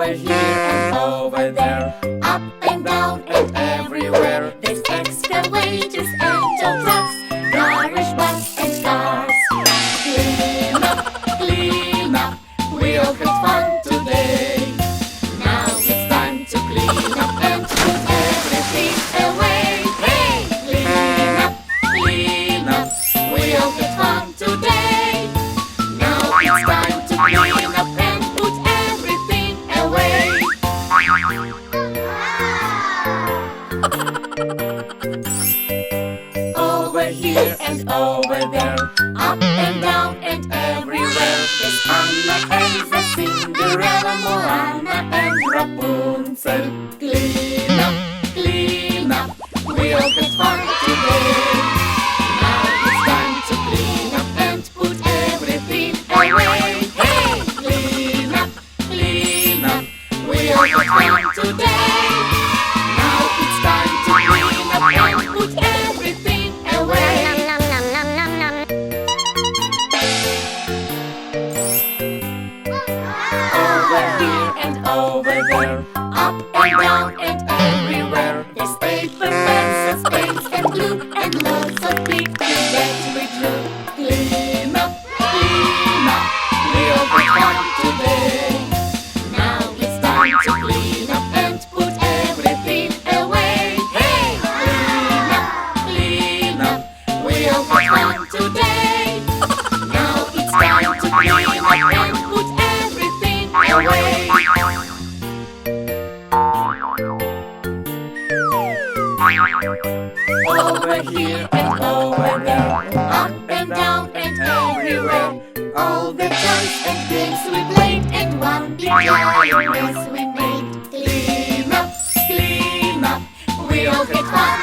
Over here and over there, up and down and everywhere. There's excavators and tow trucks, garbage bags and cars. Clean up, we all had fun today. Now it's time to clean up and put everything away. Hey! Clean up, we all had fun today. Now it's time to clean up and put everything away. Over here and over there, up and down and everywhere. There's Anna, Elsa, Cinderella, Moana and Rapunzel. Clean up, we all had fun today. Now it's time to clean up and put everything away. Hey! Clean up, we all had fun today. Now it's time to clean up and put everything away. Over here and over there, up and down and everywhere. There's paper, pencils, paints and glue, and lots of pictures that we drew. Clean up, we all had fun today. Now it's time to clean up and put everything away. Hey! Clean up, we all had fun today. Now it's time to clean up and put everything away. Over here and over there, up and down and everywhere. All the toys and games we played and one big giant mess we made. Clean up, we all had fun